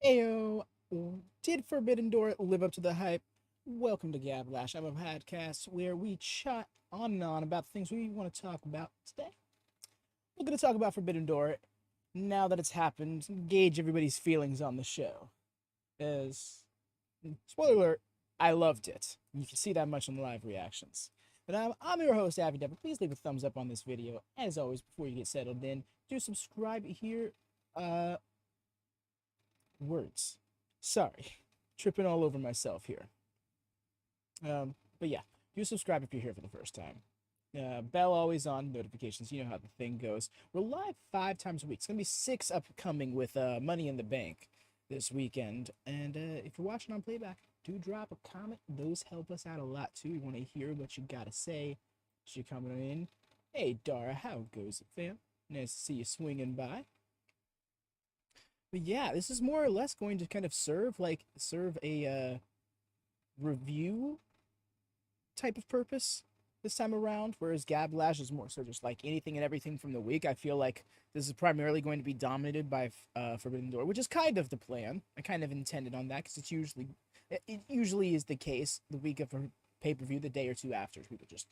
Ayo, did Forbidden Door live up to the hype? Welcome to Gablash. I'm a podcast where we chat on and on about the things we want to talk about today. We're going to talk about Forbidden Door now that it's happened, gauge everybody's feelings on the show. As, spoiler alert, I loved it. You can see that much in the live reactions. But I'm your host, AEW. Please leave a thumbs up on this video. As always, before you get settled in, do subscribe here. Words. Sorry, tripping all over myself here. But yeah, do subscribe if you're here for the first time. Bell always on, notifications. You know how the thing goes. We're live 5 times a week. It's gonna be 6 upcoming with Money in the Bank this weekend. And if you're watching on playback, do drop a comment. Those help us out a lot too. We want to hear what you gotta say. As you're coming in. Hey Dara, how goes it, fam? Nice to see you swinging by. But yeah, this is more or less going to kind of serve a review type of purpose this time around, whereas Gablash is more so just like anything and everything from the week. I feel like this is primarily going to be dominated by Forbidden Door, which is kind of the plan. I kind of intended on that because it usually is the case the week of a pay-per-view, the day or two after. People just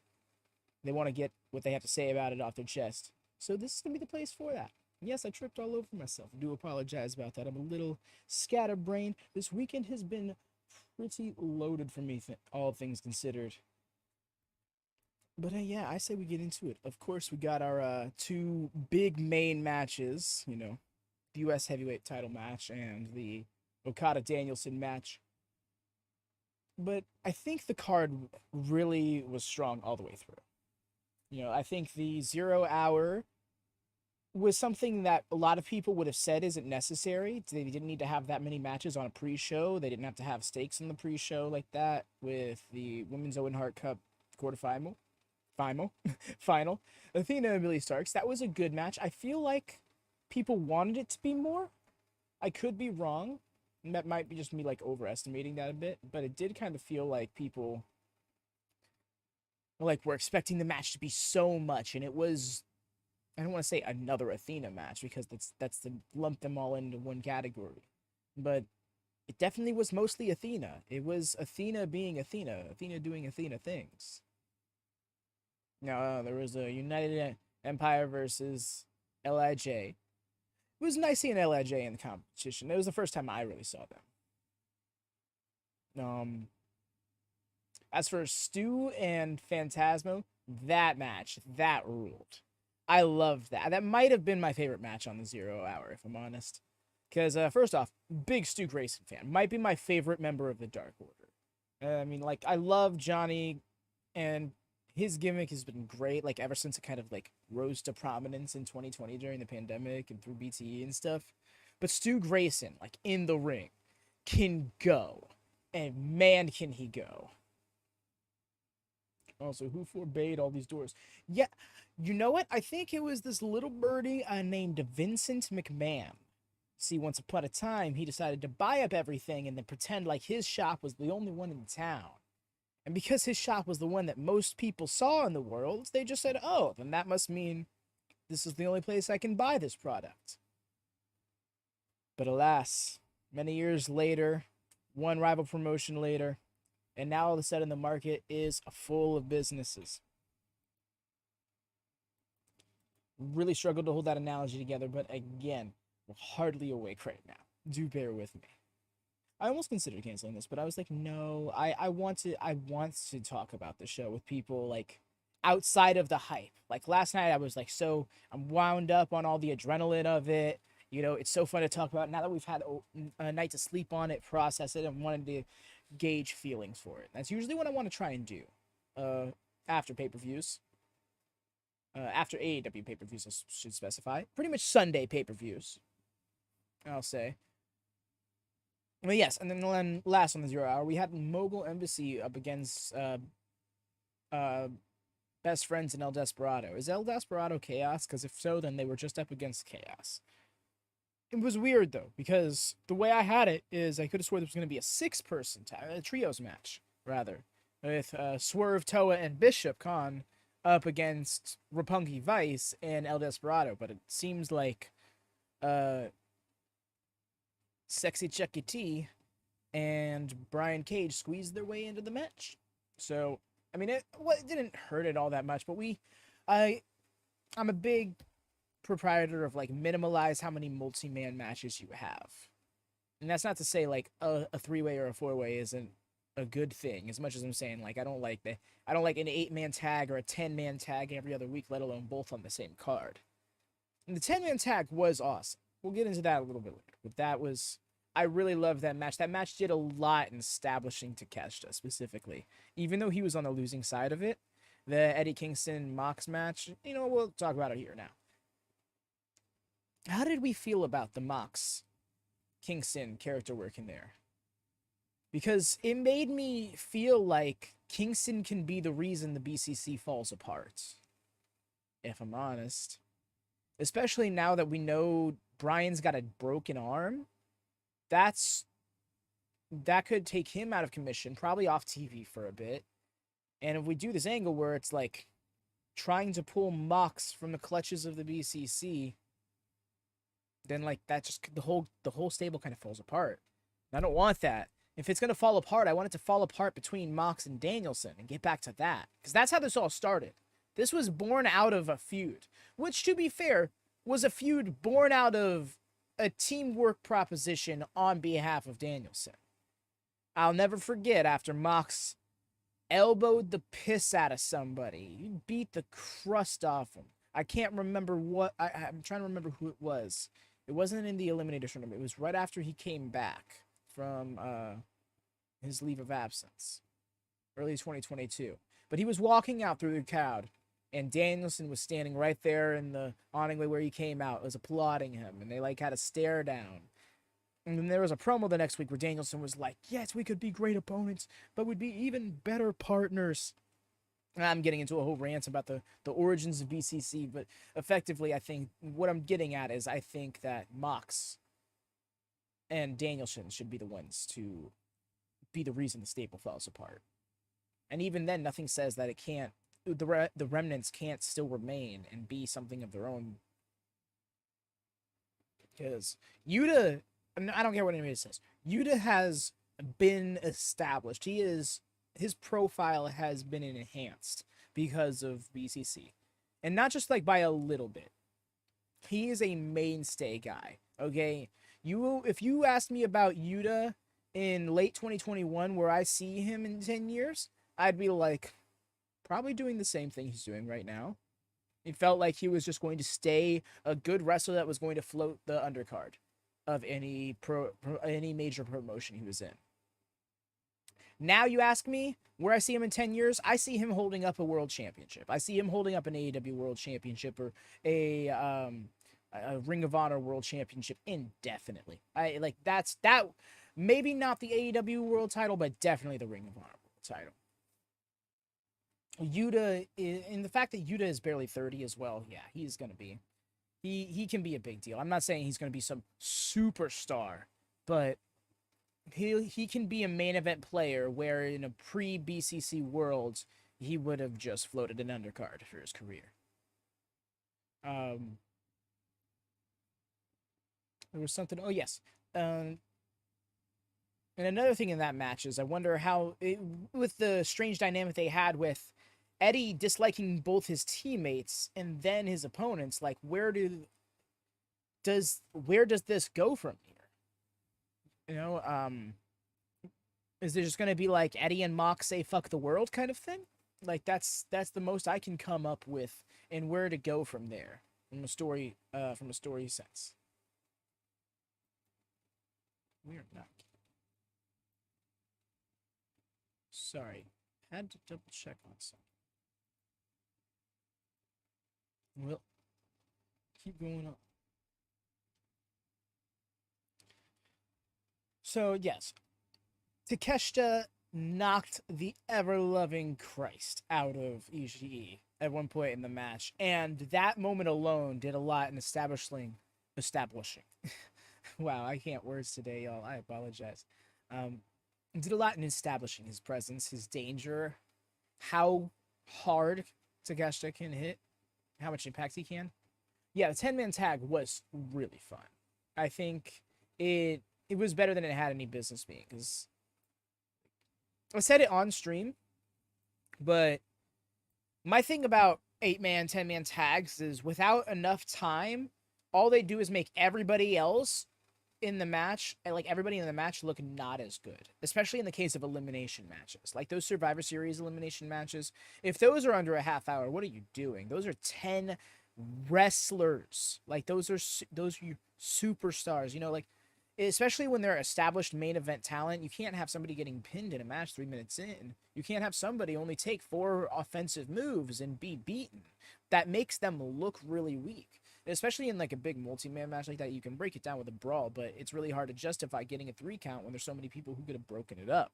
they want to get what they have to say about it off their chest. So this is gonna be the place for that. Yes, I tripped all over myself. I do apologize about that. I'm a little scatterbrained. This weekend has been pretty loaded for me, all things considered. But yeah, I say we get into it. Of course, we got our 2 big main matches, the U.S. heavyweight title match and the Okada-Danielson match. But I think the card really was strong all the way through. I think the 0 hour was something that a lot of people would have said isn't necessary. They didn't need to have that many matches on a pre-show. They didn't have to have stakes in the pre-show like that with the Women's Owen Hart Cup quarterfinal. Final. Athena and Billy Starks. That was a good match. I feel like people wanted it to be more. I could be wrong. And that might be just me like overestimating that a bit. But it did kind of feel like people were expecting the match to be so much. And it was, I don't want to say another Athena match because that's to lump them all into one category. But it definitely was mostly Athena. It was Athena being Athena doing Athena things. Now, there was a United Empire versus LIJ. It was nice seeing LIJ in the competition. It was the first time I really saw them. As for Stu and Phantasmo, that match, that ruled. I loved that. That might have been my favorite match on the 0 hour, if I'm honest. Because, first off, big Stu Grayson fan. Might be my favorite member of the Dark Order. I love Johnny, and his gimmick has been great, ever since it kind of, rose to prominence in 2020 during the pandemic and through BTE and stuff. But Stu Grayson, in the ring, can go. And man, can he go. Also, who forbade all these doors? Yeah, you know what? I think it was this little birdie named Vincent McMahon. See, once upon a time, he decided to buy up everything and then pretend like his shop was the only one in town. And because his shop was the one that most people saw in the world, they just said, oh, then that must mean this is the only place I can buy this product. But alas, many years later, one rival promotion later, and now all of a sudden the market is full of businesses. Really struggled to hold that analogy together, but again, we're hardly awake right now. Do bear with me. I almost considered canceling this, but I was like, no, I want to talk about the show with people outside of the hype. Last night I was I'm wound up on all the adrenaline of it. It's so fun to talk about now that we've had a night to sleep on it, process it, and wanted to gauge feelings for it. That's usually what I want to try and do after pay-per-views. After AEW pay-per-views, I should specify. Pretty much Sunday pay-per-views, I'll say. But yes, and then last on the 0 hour, we had Mogul Embassy up against Best Friends and El Desperado. Is El Desperado Chaos? Because if so, then they were just up against Chaos. It was weird, though, because the way I had it is I could have swore there was going to be a 6-person a trios match, rather, with Swerve, Toa, and Bishop Khan up against Roppongi Vice and El Desperado, but it seems like Sexy Chucky T and Brian Cage squeezed their way into the match. So, I mean, it didn't hurt it all that much, but I'm a big proprietor of like minimalize how many multi-man matches you have. And that's not to say like a three-way or a four-way isn't a good thing, as much as I'm saying like I don't like an 8-man tag or a 10-man tag every other week, let alone both on the same card. And the 10-man tag was awesome. We'll get into that a little bit later. But I really loved that match. That match did a lot in establishing Takeshita specifically. Even though he was on the losing side of it, the Eddie Kingston Mox match, we'll talk about it here now. How did we feel about the Mox Kingston character work in there? Because it made me feel like Kingston can be the reason the BCC falls apart. If I'm honest. Especially now that we know Brian's got a broken arm. That could take him out of commission, probably off TV for a bit. And if we do this angle where it's like trying to pull Mox from the clutches of the BCC, then like that just the whole stable kind of falls apart. And I don't want that. If it's gonna fall apart, I want it to fall apart between Mox and Danielson and get back to that, because that's how this all started. This was born out of a feud, which, to be fair, was a feud born out of a teamwork proposition on behalf of Danielson. I'll never forget after Mox elbowed the piss out of somebody. He beat the crust off him. I can't remember what. I'm trying to remember who it was. It wasn't in the Eliminator tournament. It was right after he came back from his leave of absence, early 2022. But he was walking out through the crowd, and Danielson was standing right there in the awning where he came out, was applauding him, and they like had a stare down. And then there was a promo the next week where Danielson was like, yes, we could be great opponents, but we'd be even better partners. And I'm getting into a whole rant about the origins of BCC, but effectively I think what I'm getting at is I think that Mox and Danielson should be the ones to be the reason the stable falls apart. And even then, nothing says that it can't, the remnants can't still remain and be something of their own. Because Yuta, I don't care what anybody says, Yuta has been established. His profile has been enhanced because of BCC. And not just like by a little bit. He is a mainstay guy, okay? If you ask me about Yuta in late 2021, where I see him in 10 years, I'd be like, probably doing the same thing he's doing right now. It felt like he was just going to stay a good wrestler that was going to float the undercard of any major promotion he was in. Now you ask me where I see him in 10 years, I see him holding up a world championship. I see him holding up an AEW world championship or a Ring of Honor world championship indefinitely. I like that. Maybe not the AEW world title, but definitely the Ring of Honor world title. Yuta, and the fact that Yuta is barely 30 as well, yeah, he's gonna be. He can be a big deal. I'm not saying he's gonna be some superstar, but he can be a main event player where in a pre-BCC world he would have just floated an undercard for his career. There was something. Oh yes. And another thing in that match is I wonder how, with the strange dynamic they had with Eddie disliking both his teammates and then his opponents, like where does this go from here? Is there just gonna be like Eddie and Mox say fuck the world kind of thing? Like that's the most I can come up with, and where to go from there from a story sense. We are not. Sorry, had to double check on something. Well, keep going on. So yes, Takeshita knocked the ever-loving Christ out of Ishii at one point in the match, and that moment alone did a lot in establishing. Wow, I can't words today, y'all. I apologize. Did a lot in establishing his presence, his danger, how hard Takeshita can hit, how much impact he can. Yeah, the 10-man tag was really fun. I think it it was better than it had any business being. Because I said it on stream, but my thing about 8-man, 10-man tags is without enough time, all they do is make everybody else in the match, like everybody in the match, look not as good, especially in the case of elimination matches, like those Survivor Series elimination matches. If those are under a half hour, what are you doing? Those are 10 wrestlers. Like those are superstars. You know, like especially when they're established main event talent, you can't have somebody getting pinned in a match 3 minutes in. You can't have somebody only take 4 offensive moves and be beaten. That makes them look really weak. Especially in like a big multi-man match like that, you can break it down with a brawl, but it's really hard to justify getting a 3 count when there's so many people who could have broken it up.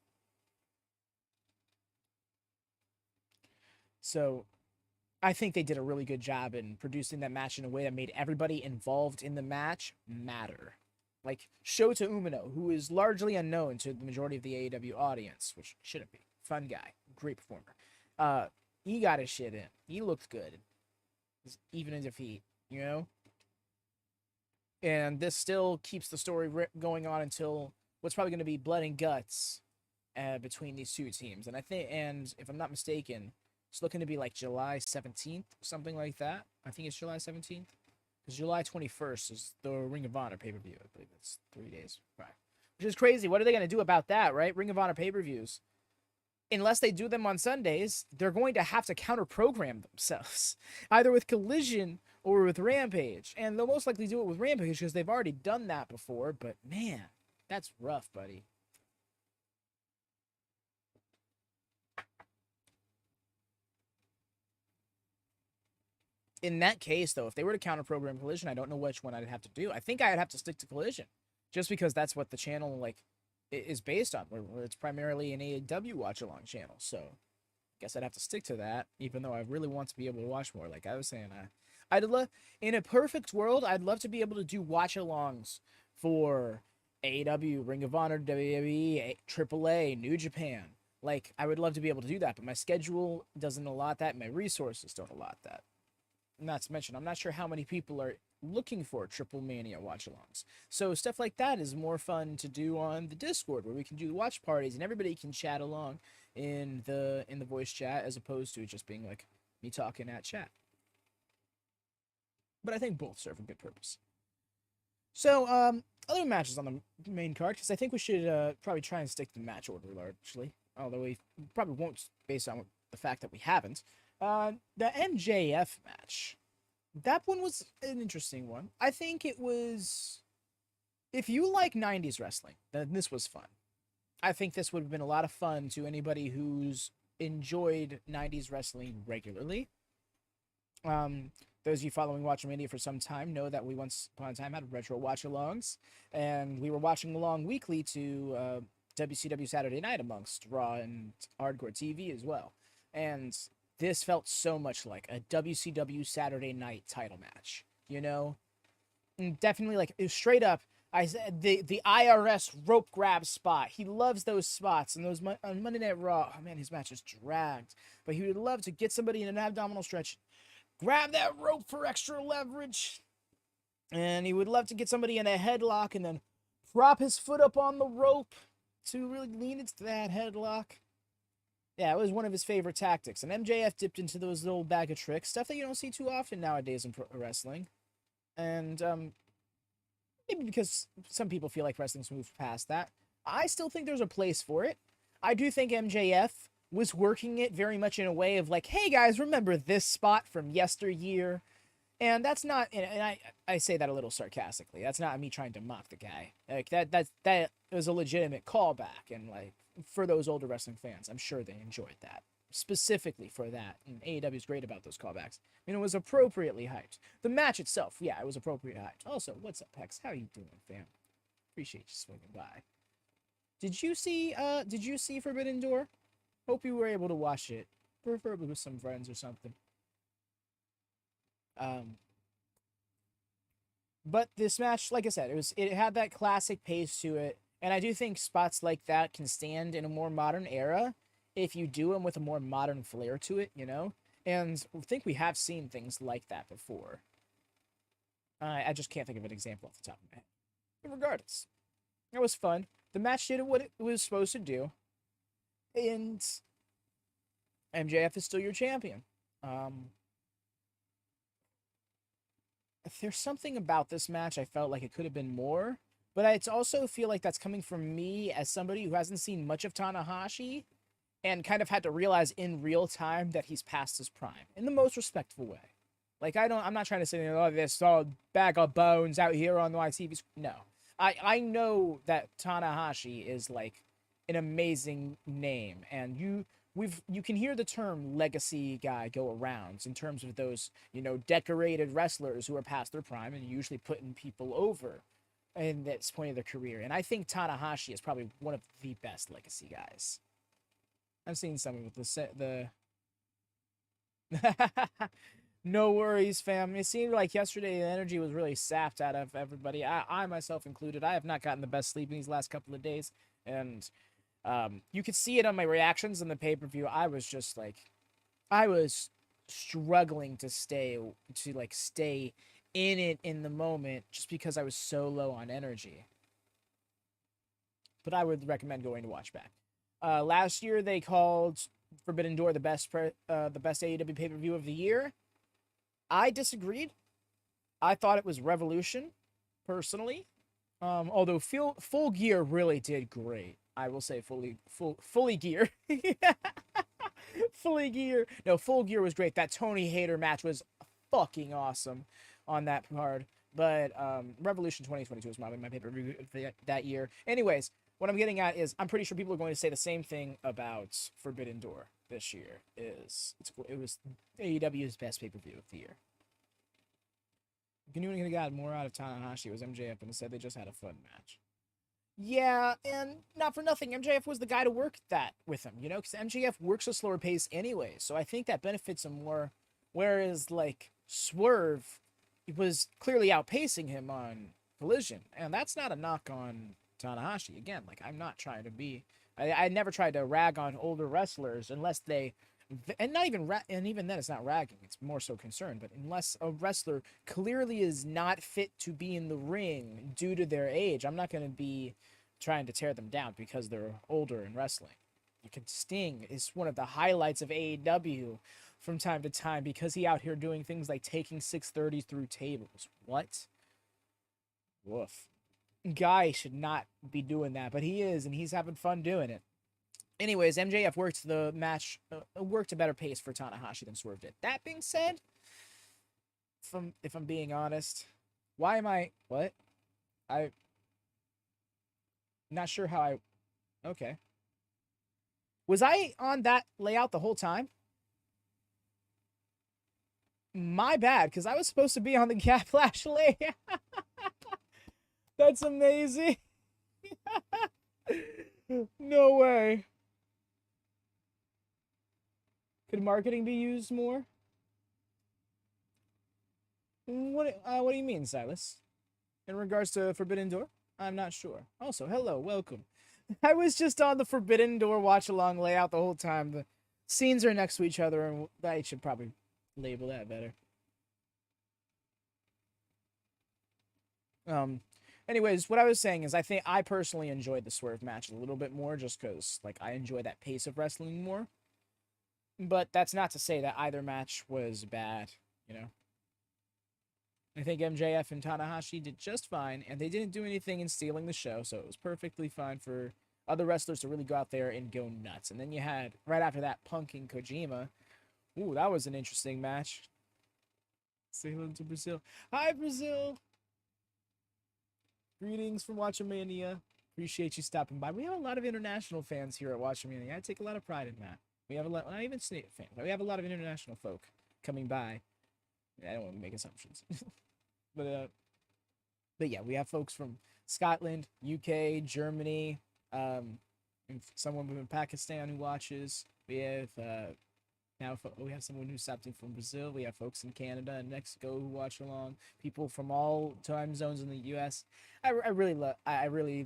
So I think they did a really good job in producing that match in a way that made everybody involved in the match matter. Like Shota Umino, who is largely unknown to the majority of the AEW audience, which shouldn't be. Fun guy, great performer. He got his shit in. He looked good, even in defeat. You know? And this still keeps the story going on until what's probably going to be blood and guts between these 2 teams. And I think, and if I'm not mistaken, it's looking to be like July 17th, something like that. I think it's July 17th. Because July 21st is the Ring of Honor pay-per-view. I believe it's 3 days. Right. Which is crazy. What are they going to do about that, right? Ring of Honor pay-per-views. Unless they do them on Sundays, they're going to have to counter-program themselves. Either with Collision or with Rampage. And they'll most likely do it with Rampage because they've already done that before. But man, that's rough, buddy. In that case, though, if they were to counter-program Collision, I don't know which one I'd have to do. I think I'd have to stick to Collision. Just because that's what the channel, like, is based on. Where it's primarily an AEW Watchalong channel. So, I guess I'd have to stick to that. Even though I really want to be able to watch more. Like I was saying, I'd love, in a perfect world, I'd love to be able to do watch-alongs for AEW, Ring of Honor, WWE, AAA, New Japan. Like, I would love to be able to do that, but my schedule doesn't allot that, and my resources don't allot that. Not to mention, I'm not sure how many people are looking for Triple Mania watch-alongs. So stuff like that is more fun to do on the Discord, where we can do watch parties, and everybody can chat along in the voice chat, as opposed to just being like me talking at chat. But I think both serve a good purpose. So, other matches on the main card, because I think we should probably try and stick to the match order largely. Although we probably won't, based on the fact that we haven't. The MJF match. That one was an interesting one. I think it was... If you like 90s wrestling, then this was fun. I think this would have been a lot of fun to anybody who's enjoyed 90s wrestling regularly. Those of you following WatchaMania for some time know that we once upon a time had retro watch-alongs, and we were watching along weekly to WCW Saturday Night amongst Raw and Hardcore TV as well. And this felt so much like a WCW Saturday Night title match, you know? And definitely, like, it was straight up, I said, the IRS rope grab spot. He loves those spots, and those on Monday Night Raw, oh man, his match is dragged. But he would love to get somebody in an abdominal stretch, grab that rope for extra leverage, and he would love to get somebody in a headlock and then prop his foot up on the rope to really lean into that headlock. Yeah, it was one of his favorite tactics. And MJF dipped into those little bag of tricks, stuff that you don't see too often nowadays in pro wrestling. And maybe because some people feel like wrestling's moved past that. I still think there's a place for it. I do think MJF was working it very much in a way of like, hey guys, remember this spot from yesteryear? And that's not, and I say that a little sarcastically. That's not me trying to mock the guy. Like that was a legitimate callback, and like for those older wrestling fans, I'm sure they enjoyed that specifically for that. And AEW is great about those callbacks. I mean, it was appropriately hyped. The match itself, yeah, it was appropriately hyped. Also, what's up, Hex? How you doing, fam? Appreciate you swinging by. Did you see Forbidden Door? Hope you were able to watch it, preferably with some friends or something. But this match, like I said, it had that classic pace to it, and I do think spots like that can stand in a more modern era if you do them with a more modern flair to it, you know? And I think we have seen things like that before. I just can't think of an example off the top of my head. But regardless, It was fun. The match did what it was supposed to do, and MJF is still your champion. Um, there's something about this match I felt like it could have been more, but I also feel like that's coming from me as somebody who hasn't seen much of Tanahashi and kind of had to realize in real time that he's past his prime in the most respectful way. Like I'm not trying to say, oh, this all bag of bones out here on my TV. No, I know that Tanahashi is like an amazing name, and you can hear the term legacy guy go around in terms of those, decorated wrestlers who are past their prime and usually putting people over in this point of their career. And I think Tanahashi is probably one of the best legacy guys. I've seen some of the no worries, fam. It seemed like yesterday the energy was really sapped out of everybody. I myself included. I have not gotten the best sleep in these last couple of days, and you could see it on my reactions in the pay-per-view. I was just like, I was struggling to stay in it in the moment just because I was so low on energy. But I would recommend going to watch back. Last year they called Forbidden Door the best AEW pay-per-view of the year. I disagreed. I thought it was Revolution, personally. Although Full Gear really did great. I will say fully gear. Fully gear. No, Full Gear was great. That Tony Hayter match was fucking awesome on that card. But Revolution 2022 was my pay-per-view that year. Anyways, what I'm getting at is I'm pretty sure people are going to say the same thing about Forbidden Door this year. It was AEW's best pay-per-view of the year. If anyone could have got more out of Tanahashi, was MJF, and said they just had a fun match. Yeah, and not for nothing, MJF was the guy to work that with him, because MJF works a slower pace anyway, so I think that benefits him more. Whereas, like, Swerve, he was clearly outpacing him on Collision, and that's not a knock on Tanahashi. Again, like, I'm not trying to be... I never tried to rag on older wrestlers unless they... And not even and even then it's not ragging, it's more so concerned, but unless a wrestler clearly is not fit to be in the ring due to their age, I'm not going to be trying to tear them down because they're older in wrestling. You can Sting is one of the highlights of AEW from time to time because he out here doing things like taking 630s through tables. What? Woof. Guy should not be doing that, but he is, and he's having fun doing it. Anyways, MJF worked the match, worked a better pace for Tanahashi than Swerve did. That being said, if I'm being honest, why am I... What? I'm not sure how I... Okay. Was I on that layout the whole time? My bad, because I was supposed to be on the Gablash layout. That's amazing. No way. Could marketing be used more? What do you mean, Silas? In regards to Forbidden Door? I'm not sure. Also, hello, welcome. I was just on the Forbidden Door watch-along layout the whole time. The scenes are next to each other, and I should probably label that better. Anyways, what I was saying is I think I personally enjoyed the Swerve match a little bit more just because, like, I enjoy that pace of wrestling more. But that's not to say that either match was bad, I think MJF and Tanahashi did just fine, and they didn't do anything in stealing the show, so it was perfectly fine for other wrestlers to really go out there and go nuts. And then you had, right after that, Punk and Kojima. Ooh, that was an interesting match. Say hello to Brazil. Hi, Brazil! Greetings from WatchaMania. Appreciate you stopping by. We have a lot of international fans here at WatchaMania. I take a lot of pride in that. We have a lot, not even Snake fans, but we have a lot of international folk coming by. I don't want to make assumptions. but yeah, we have folks from Scotland, UK, Germany, someone from Pakistan who watches. We have now we have someone who's stopped in from Brazil. We have folks in Canada and Mexico who watch along. People from all time zones in the U.S. I really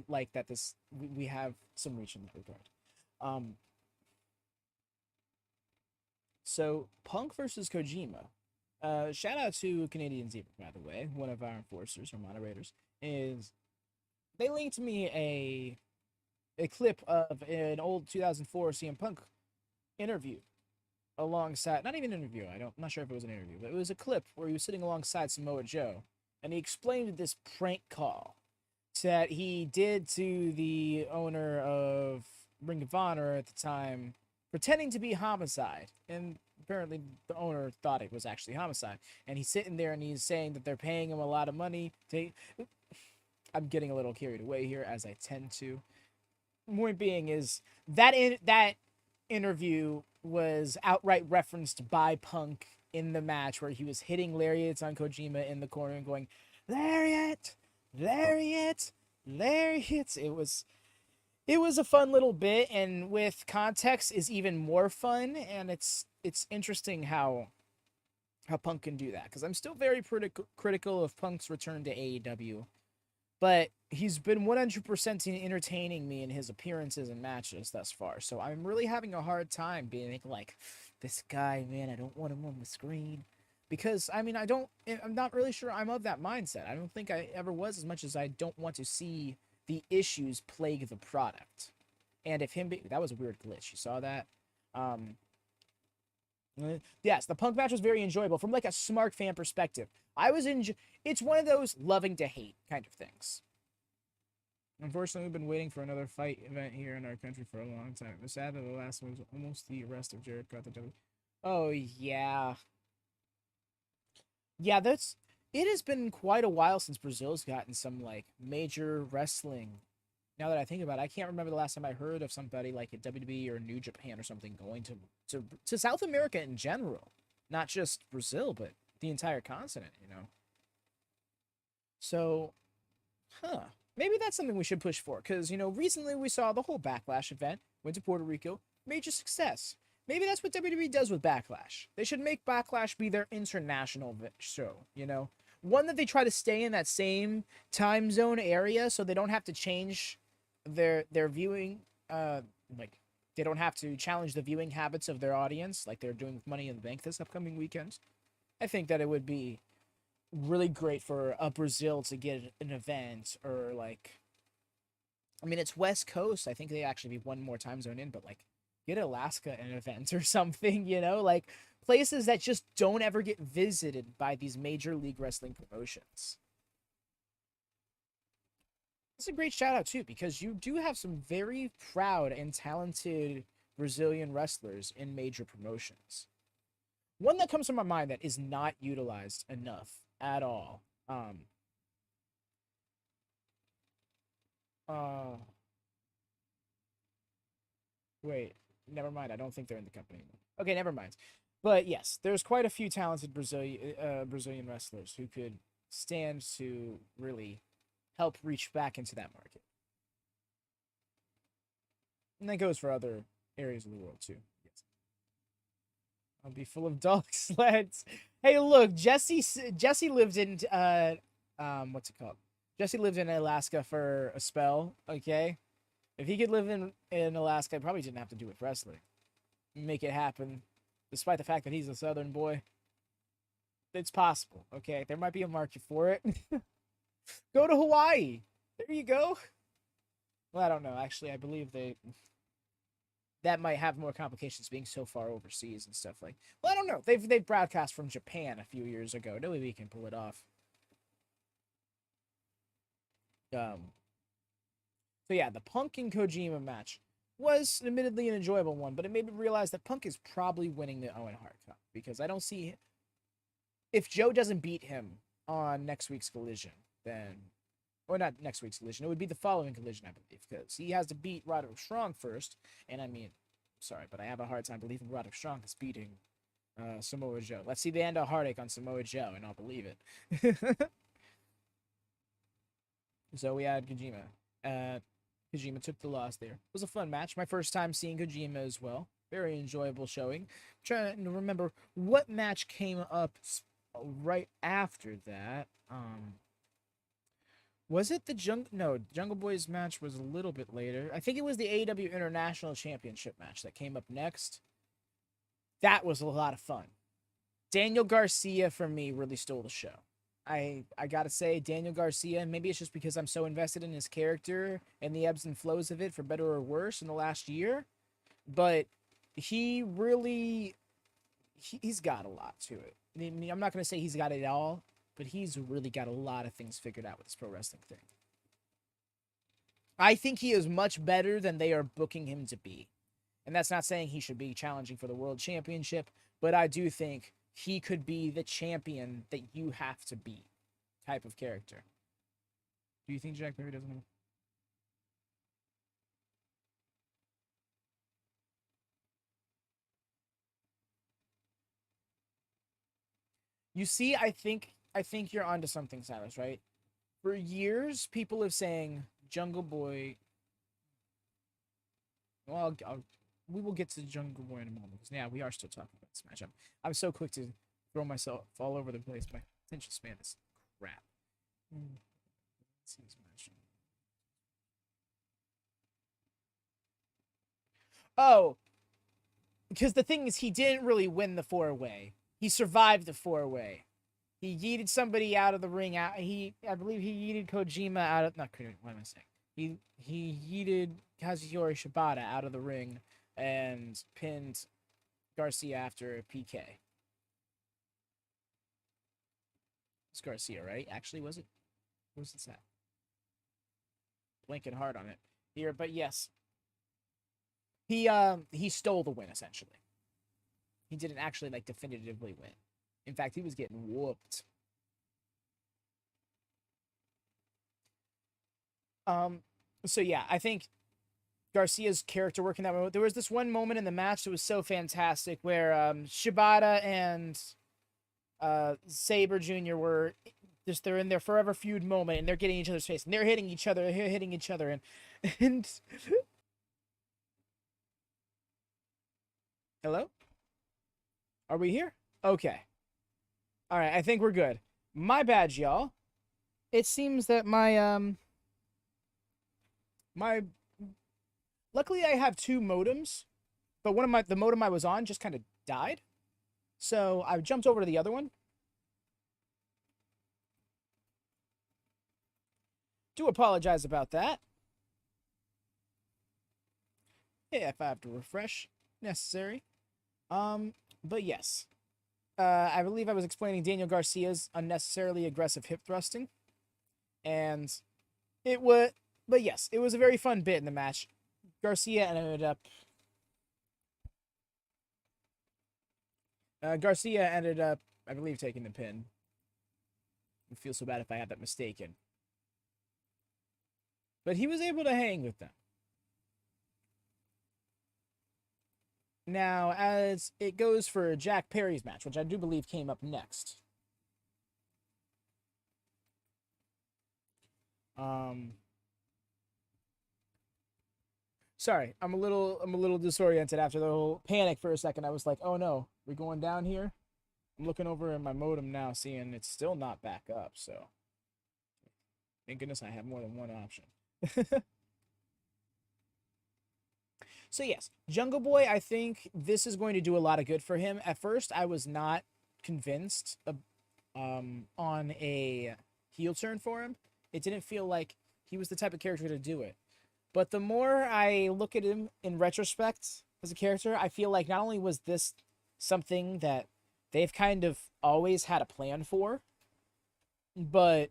like that we have some reach in that regard. So Punk versus Kojima. Shout out to Canadian Zebra, by the way, one of our enforcers or moderators. they linked me a clip of an old 2004 CM Punk interview alongside, not even an interview. I'm not sure if it was an interview, but it was a clip where he was sitting alongside Samoa Joe, and he explained this prank call that he did to the owner of Ring of Honor at the time, pretending to be Homicide, and apparently the owner thought it was actually Homicide. And he's sitting there and he's saying that they're paying him a lot of money. I'm getting a little carried away here, as I tend to. Point being is that that interview was outright referenced by Punk in the match, where he was hitting lariats on Kojima in the corner and going, "Lariat, lariat, lariats." It was a fun little bit, and with context is even more fun. And it's interesting how Punk can do that, because I'm still very critical of Punk's return to AEW. But he's been 100% entertaining me in his appearances and matches thus far. So I'm really having a hard time being like, this guy, man, I don't want him on the screen. Because, I mean, I'm not really sure I'm of that mindset. I don't think I ever was, as much as I don't want to see the issues plague the product. And if that was a weird glitch. You saw that? Yes, the Punk match was very enjoyable from like a smart fan perspective. It's one of those loving to hate kind of things. Unfortunately, we've been waiting for another fight event here in our country for a long time. It's sad that the last one was almost the arrest of Jared got the W. Oh yeah. Yeah, it has been quite a while since Brazil's gotten some like major wrestling. Now that I think about it, I can't remember the last time I heard of somebody like at WWE or New Japan or something going to South America in general. Not just Brazil, but the entire continent, you know. So, maybe that's something we should push for, because, you know, recently we saw the whole Backlash event, went to Puerto Rico, major success. Maybe that's what WWE does with Backlash. They should make Backlash be their international show, you know? One that they try to stay in that same time zone area, so they don't have to change their viewing, like, they don't have to challenge the viewing habits of their audience like they're doing with Money in the Bank this upcoming weekend. I think that it would be really great for Brazil to get an event, or like, I mean, it's West Coast. I think they actually be one more time zone in, but like, get Alaska an event or something, you know, like places that just don't ever get visited by these major league wrestling promotions. It's a great shout out too, because you do have some very proud and talented Brazilian wrestlers in major promotions. One that comes to my mind that is not utilized enough at all. Uh, Wait, never mind. I don't think they're in the company anymore. Okay, never mind. But yes, there's quite a few talented Brazilian wrestlers who could stand to really help reach back into that market. And that goes for other areas of the world too. Yes. I'll be full of dog sleds. Hey, look, Jesse lived in what's it called? Jesse lived in Alaska for a spell, okay? If he could live in Alaska, he probably didn't have to do with wrestling. Make it happen, despite the fact that he's a southern boy. It's possible, okay? There might be a market for it. Go to Hawaii. There you go. Well, I don't know. Actually, I believe that might have more complications being so far overseas and stuff like. Well, I don't know. They've broadcast from Japan a few years ago. No way we can pull it off. So yeah, the Punk and Kojima match was admittedly an enjoyable one, but it made me realize that Punk is probably winning the Owen Hart Cup, because I don't see, if Joe doesn't beat him on next week's Collision, then, or not next week's Collision, it would be the following Collision, I believe, because he has to beat Roderick Strong first, and I mean, sorry, but I have a hard time believing Roderick Strong is beating Samoa Joe. Let's see the end of Heartache on Samoa Joe, and I'll believe it. So we had Kojima. Kojima took the loss there. It was a fun match. My first time seeing Kojima as well. Very enjoyable showing. I'm trying to remember what match came up right after that. Was it the Jungle Boys match was a little bit later. I think it was the AEW International Championship match that came up next. That was a lot of fun. Daniel Garcia, for me, really stole the show. I gotta say, Daniel Garcia, maybe it's just because I'm so invested in his character and the ebbs and flows of it, for better or worse, in the last year, but he really, he's got a lot to it. I mean, I'm not gonna say he's got it all, but he's really got a lot of things figured out with this pro wrestling thing. I think he is much better than they are booking him to be. And that's not saying he should be challenging for the world championship, but I do think he could be the champion that you have to be type of character. Do you think Jack Perry doesn't have? You see, I think you're onto something, Silas, right? For years, people have saying Jungle Boy. Well, we will get to Jungle Boy in a moment because yeah, we are still talking about this matchup. I'm so quick to throw myself all over the place. My attention span is crap. Let's see this match. Oh, because the thing is, he didn't really win the 4-way. He survived the 4-way. He yeeted somebody out of the ring. I believe he yeeted Kojima out of, not Kojima, what am I saying? He yeeted Kazuhiro Shibata out of the ring and pinned Garcia after a PK. It's Garcia, right? Actually, was it? Where's this at? Blinking hard on it here, but yes, he stole the win essentially. He didn't actually like definitively win. In fact, he was getting whooped. So yeah, I think Garcia's character work in that moment. There was this one moment in the match that was so fantastic where Shibata and Sabre Jr. were just, they're in their forever feud moment and they're getting each other's face and they're hitting each other, and hello? Are we here? Okay. All right, I think we're good. My bad, y'all. It seems that my luckily I have two modems, but the modem I was on just kind of died. So I jumped over to the other one. Do apologize about that. Yeah, if I have to refresh, necessary. But yes. I believe I was explaining Daniel Garcia's unnecessarily aggressive hip thrusting. And it was, but yes, it was a very fun bit in the match. Garcia ended up I believe, taking the pin. I feel so bad if I had that mistaken. But he was able to hang with them. Now, as it goes for Jack Perry's match, which I do believe came up next. Sorry, I'm a little disoriented after the whole panic for a second. I was like, oh no, we're going down here. I'm looking over at my modem now, seeing it's still not back up, so thank goodness I have more than one option. So yes, Jungle Boy, I think this is going to do a lot of good for him. At first, I was not convinced on a heel turn for him. It didn't feel like he was the type of character to do it. But the more I look at him in retrospect as a character, I feel like not only was this something that they've kind of always had a plan for, but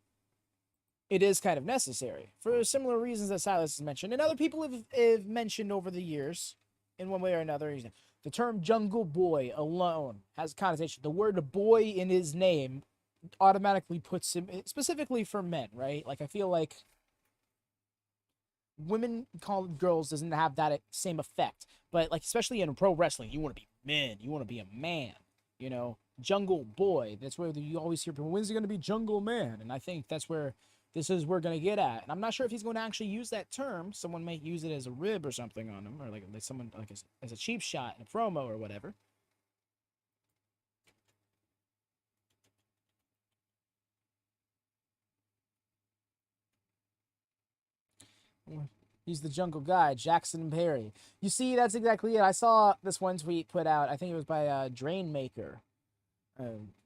it is kind of necessary for similar reasons that Silas has mentioned, and other people have mentioned over the years in one way or another. The term Jungle Boy alone has a connotation. The word boy in his name automatically puts him, specifically for men, right? Like, I feel like women calling girls doesn't have that same effect, but like, especially in pro wrestling, you want to be men, you want to be a man, you know. Jungle Boy, that's where you always hear people, when's he going to be Jungle Man? And I think that's where we're going to get at. And I'm not sure if he's going to actually use that term. Someone might use it as a rib or something on him, or like someone like as a cheap shot in a promo or whatever. He's the jungle guy, Jackson Perry. You see, that's exactly it. I saw this one tweet put out. I think it was by Drainmaker.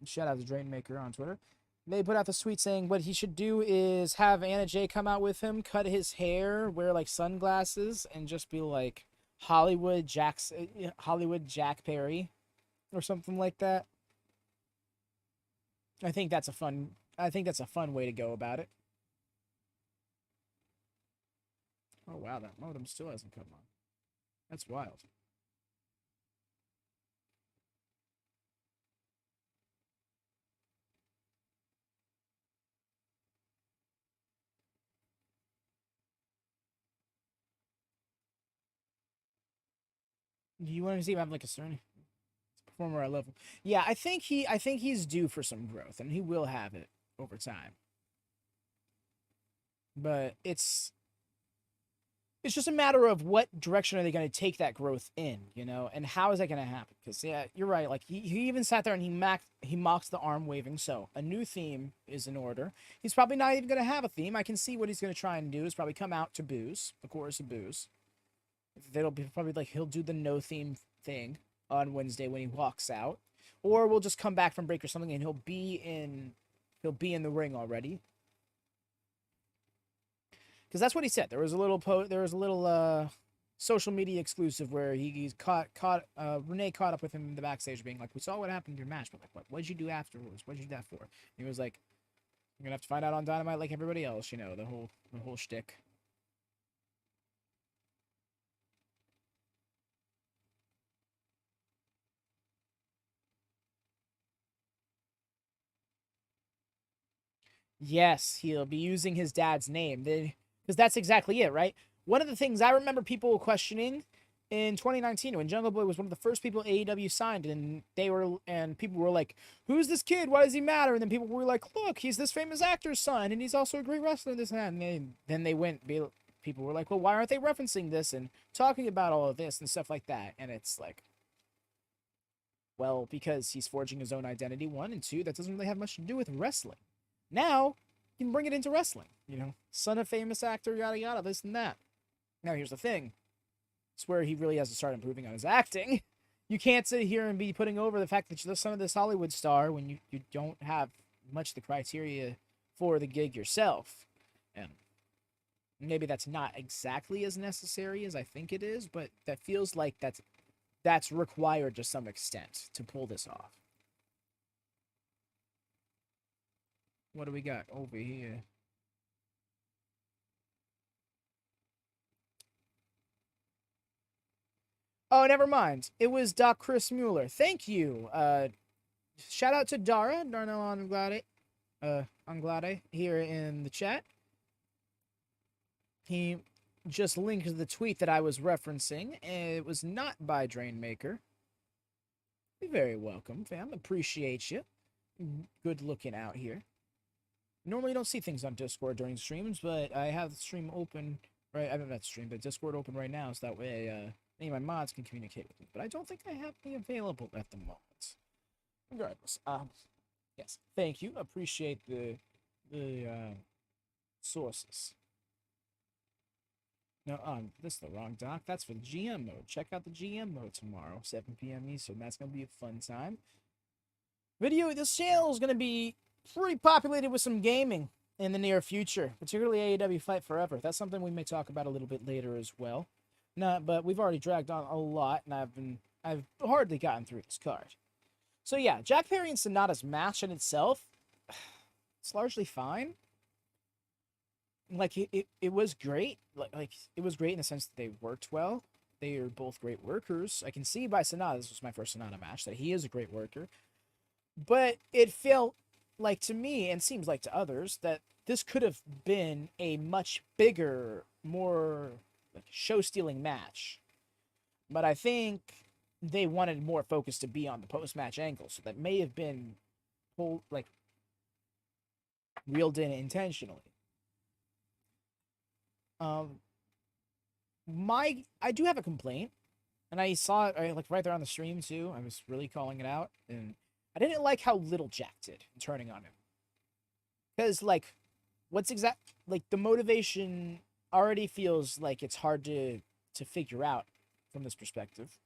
Shout out to Drainmaker on Twitter. They put out the tweet saying what he should do is have Anna Jay come out with him, cut his hair, wear like sunglasses, and just be like Hollywood Jack Perry or something like that. I think that's a fun way to go about it. Oh wow, that modem still hasn't come on. That's wild. Do you want to see him have like a certain performer I love him? Yeah, I think he's due for some growth, and he will have it over time. But it's just a matter of what direction are they going to take that growth in, you know, and how is that going to happen? Because yeah, you're right. Like he even sat there and he mocks the arm waving. So a new theme is in order. He's probably not even going to have a theme. I can see what he's going to try and do is probably come out to booze, the chorus of booze. That'll be probably like he'll do the no theme thing on Wednesday when he walks out, or we'll just come back from break or something and he'll be in the ring already. Because that's what he said. There was a little social media exclusive where he's Renee caught up with him in the backstage, being like, "We saw what happened in your match, but like, what'd you do afterwards? What'd you do that for?" And he was like, "You're gonna have to find out on Dynamite like everybody else, you know, the whole shtick." Yes, he'll be using his dad's name. Because that's exactly it, right? One of the things I remember people questioning in 2019 when Jungle Boy was one of the first people AEW signed, and people were like, "Who's this kid? Why does he matter?" And then people were like, "Look, he's this famous actor's son, and he's also a great wrestler." This and that. And people were like, "Well, why aren't they referencing this and talking about all of this and stuff like that?" And it's like, well, because he's forging his own identity, one, and two, that doesn't really have much to do with wrestling. Now, you can bring it into wrestling, you know, son of famous actor, yada yada, this and that. Now, here's the thing. It's where he really has to start improving on his acting. You can't sit here and be putting over the fact that you're the son of this Hollywood star when you don't have much the criteria for the gig yourself. And maybe that's not exactly as necessary as I think it is, but that feels like that's required to some extent to pull this off. What do we got over here? Oh, never mind. It was Doc Chris Mueller. Thank you. Shout out to Darnell Anglade here in the chat. He just linked the tweet that I was referencing. It was not by Drainmaker. You're very welcome, fam. Appreciate you. Good looking out here. Normally, you don't see things on Discord during streams, but I have the stream open. Right, I haven't that stream, but Discord open right now, so that way any of my mods can communicate with me. But I don't think I have any available at the moment. Regardless, yes, thank you. Appreciate the sources. No, this is the wrong doc. That's for the GM mode. Check out the GM mode tomorrow, 7 p.m. Eastern. That's gonna be a fun time. This channel is gonna be pretty populated with some gaming in the near future, particularly AEW Fight Forever. That's something we may talk about a little bit later as well. No, but we've already dragged on a lot, and I've hardly gotten through this card. So yeah, Jack Perry and Sonata's match in itself, it's largely fine. Like it was great. Like it was great in the sense that they worked well. They are both great workers. I can see by Sonata, this was my first Sonata match, that he is a great worker. But it felt like to me, and seems like to others, that this could have been a much bigger, more like show-stealing match. But I think they wanted more focus to be on the post-match angle, so that may have been reeled in intentionally. I do have a complaint, and I saw it like right there on the stream too. I was really calling it out, and I didn't like how little Jack did in turning on him. Because like, the motivation already feels like it's hard to figure out from this perspective.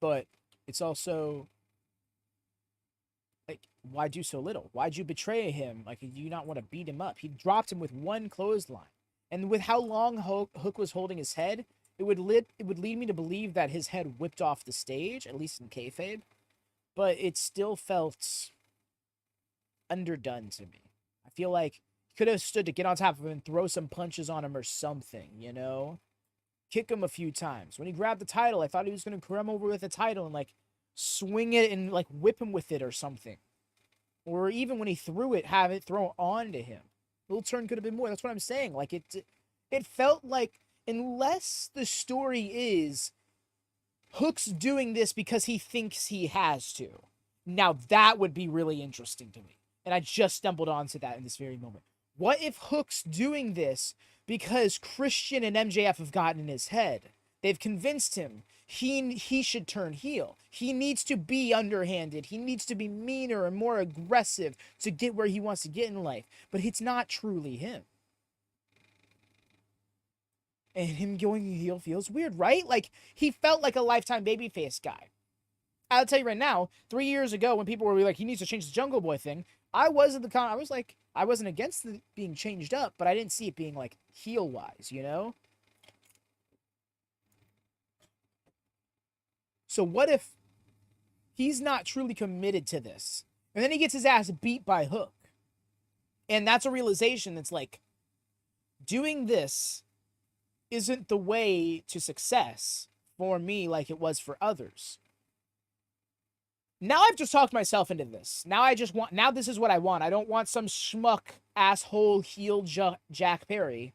But it's also Like, why do so little? Why'd you betray him? Like, do you not want to beat him up? He dropped him with one clothesline. And with how long Hook was holding his head, it would lead me to believe that his head whipped off the stage, at least in kayfabe. But it still felt underdone to me. I feel like he could have stood to get on top of him and throw some punches on him or something, you know? Kick him a few times. When he grabbed the title, I thought he was going to come over with the title and, like, swing it and, like, whip him with it or something. Or even when he threw it, have it thrown onto him. Little turn could have been more. That's what I'm saying. Like, it felt like, unless the story is Hook's doing this because he thinks he has to, now that would be really interesting to me. And I just stumbled onto that in this very moment. What if Hook's doing this because Christian and MJF have gotten in his head? They've convinced him he should turn heel. He needs to be underhanded. He needs to be meaner and more aggressive to get where he wants to get in life. But it's not truly him. And him going heel feels weird, right? Like, he felt like a lifetime babyface guy. I'll tell you right now, 3 years ago when people were like, he needs to change the Jungle Boy thing, I wasn't against the being changed up, but I didn't see it being, like, heel-wise, you know? So what if he's not truly committed to this? And then he gets his ass beat by Hook. And that's a realization that's like, doing this isn't the way to success for me like it was for others. Now I've just talked myself into this. Now this is what I want. I don't want some schmuck asshole heel Jack Perry.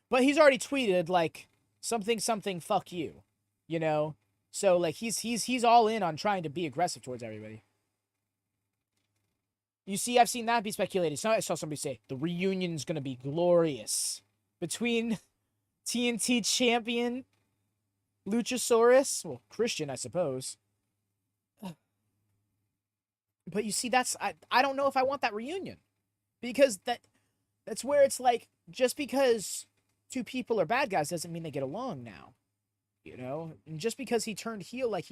But he's already tweeted, like, something, fuck you. You know? So, like, he's all in on trying to be aggressive towards everybody. You see, I've seen that be speculated. So I saw somebody say, the reunion's going to be glorious. Between TNT champion Luchasaurus, well, Christian, I suppose. But you see, I don't know if I want that reunion. Because that's where it's like, just because two people are bad guys doesn't mean they get along now. You know, and just because he turned heel, like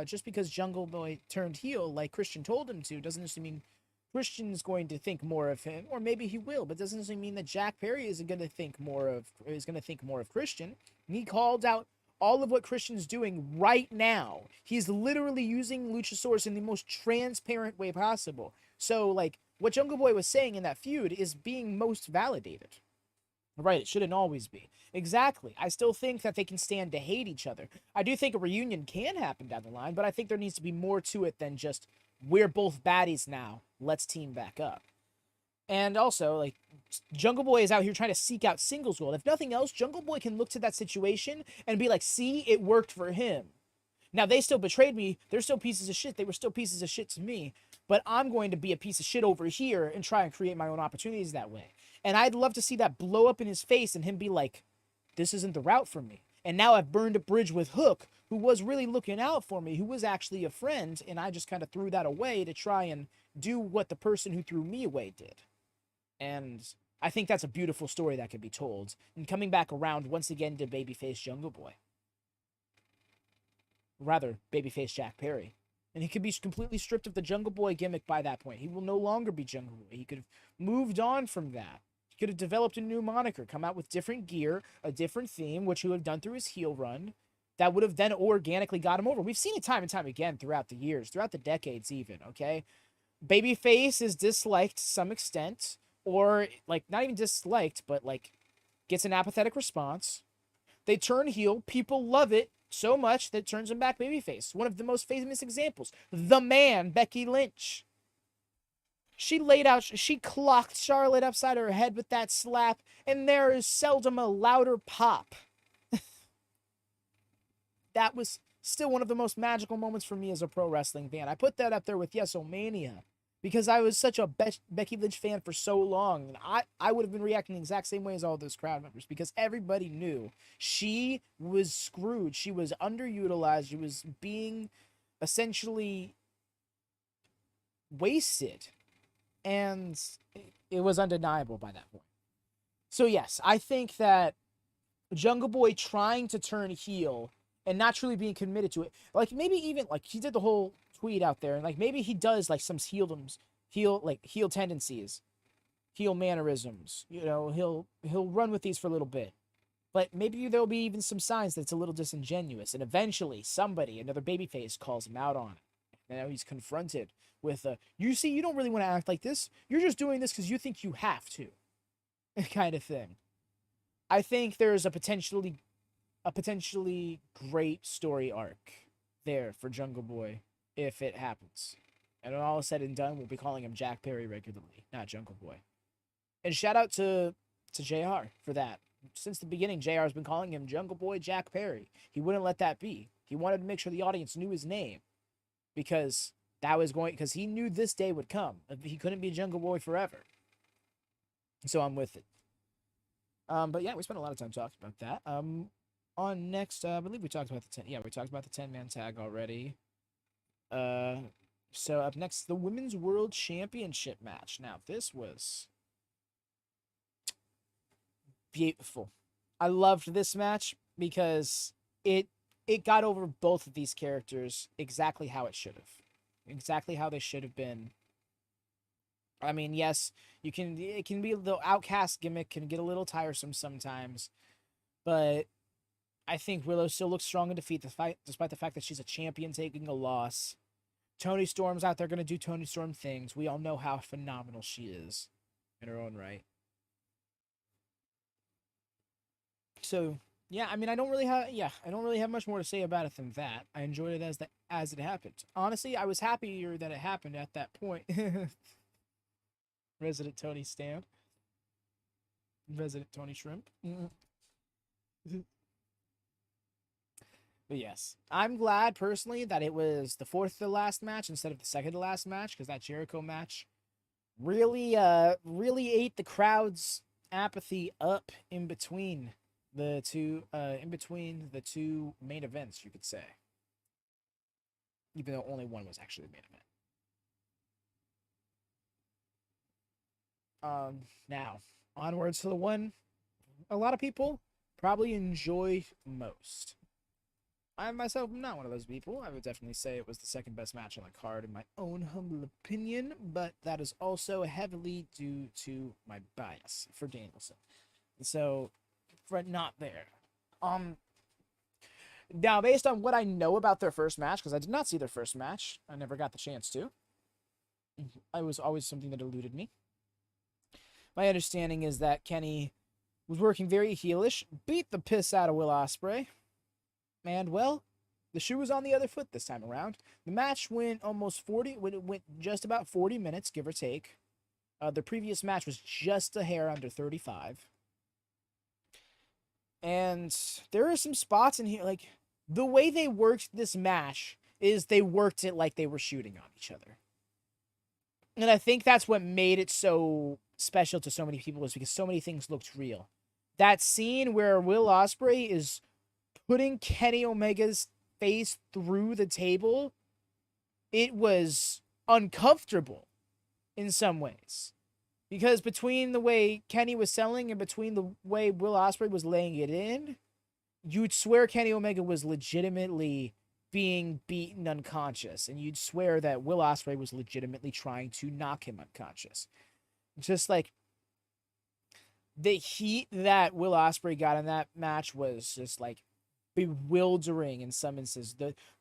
just because Jungle Boy turned heel, like Christian told him to, doesn't necessarily mean Christian's going to think more of him, or maybe he will, but doesn't necessarily mean that Jack Perry is going to think more of Christian. And he called out all of what Christian's doing right now. He's literally using Luchasaurus in the most transparent way possible. So, like, what Jungle Boy was saying in that feud is being most validated. Right, it shouldn't always be. Exactly. I still think that they can stand to hate each other. I do think a reunion can happen down the line, but I think there needs to be more to it than just, we're both baddies now, let's team back up. And also, like, Jungle Boy is out here trying to seek out singles gold. If nothing else, Jungle Boy can look to that situation and be like, see, it worked for him. Now, they still betrayed me. They're still pieces of shit. They were still pieces of shit to me. But I'm going to be a piece of shit over here and try and create my own opportunities that way. And I'd love to see that blow up in his face and him be like, this isn't the route for me. And now I've burned a bridge with Hook, who was really looking out for me, who was actually a friend, and I just kind of threw that away to try and do what the person who threw me away did. And I think that's a beautiful story that could be told. And coming back around once again to babyface Jungle Boy. Rather, babyface Jack Perry. And he could be completely stripped of the Jungle Boy gimmick by that point. He will no longer be Jungle Boy. He could have moved on from that. He could have developed a new moniker, come out with different gear, a different theme, which he would have done through his heel run. That would have then organically got him over. We've seen it time and time again throughout the years, throughout the decades even, okay? Babyface is disliked to some extent, or, like, not even disliked, but, like, gets an apathetic response. They turn heel. People love it so much that it turns them back babyface. One of the most famous examples, the man, Becky Lynch. She clocked Charlotte upside her head with that slap, and there is seldom a louder pop. That was still one of the most magical moments for me as a pro wrestling fan. I put that up there with WrestleMania because I was such a Becky Lynch fan for so long. And I would have been reacting the exact same way as all those crowd members because everybody knew she was screwed. She was underutilized. She was being essentially wasted. And it was undeniable by that point. So yes, I think that Jungle Boy trying to turn heel and not truly being committed to it, like maybe even like he did the whole tweet out there, and like maybe he does like some heel tendencies, heel mannerisms. You know, he'll run with these for a little bit. But maybe there'll be even some signs that it's a little disingenuous, and eventually somebody, another babyface, calls him out on it. And now he's confronted with you see, you don't really want to act like this. You're just doing this because you think you have to, kind of thing. I think there's a potentially great story arc there for Jungle Boy if it happens. And when all is said and done, we'll be calling him Jack Perry regularly, not Jungle Boy. And shout out to JR for that. Since the beginning, JR has been calling him Jungle Boy Jack Perry. He wouldn't let that be. He wanted to make sure the audience knew his name because he knew this day would come. He couldn't be Jungle Boy forever. So I'm with it. But yeah, we spent a lot of time talking about that. On next, I believe we talked about the 10. Yeah, we talked about the 10-man tag already. So up next, the Women's World Championship match. Now, this was beautiful. I loved this match because it got over both of these characters exactly how it should have. Exactly how they should have been. I mean, yes, it can be the outcast gimmick can get a little tiresome sometimes, but I think Willow still looks strong in defeat despite the fact that she's a champion taking a loss. Toni Storm's out there going to do Toni Storm things. We all know how phenomenal she is in her own right. So, yeah, I mean, I don't really have much more to say about it than that. I enjoyed it as it happened. Honestly, I was happier that it happened at that point. Resident Tony Stamp. Resident Tony Shrimp. But yes, I'm glad personally that it was the fourth to last match instead of the second to last match, because that Jericho match really ate the crowd's apathy up in between the two main events, you could say. Even though only one was actually the main event. Now, onwards to the one a lot of people probably enjoy most. I myself am not one of those people. I would definitely say it was the second best match on the card in my own humble opinion, but that is also heavily due to my bias for Danielson. So, for not there. Now, based on what I know about their first match, because I did not see their first match, I never got the chance to. It was always something that eluded me. My understanding is that Kenny was working very heelish, beat the piss out of Will Ospreay, and, well, the shoe was on the other foot this time around. The match went went just about 40 minutes, give or take. The previous match was just a hair under 35. And there are some spots in here, like, the way they worked this match is they worked it like they were shooting on each other. And I think that's what made it so special to so many people, was because so many things looked real. That scene where Will Ospreay is putting Kenny Omega's face through the table, it was uncomfortable in some ways. Because between the way Kenny was selling and between the way Will Ospreay was laying it in, you'd swear Kenny Omega was legitimately being beaten unconscious. And you'd swear that Will Ospreay was legitimately trying to knock him unconscious. Just like the heat that Will Ospreay got in that match was just like bewildering in some instances.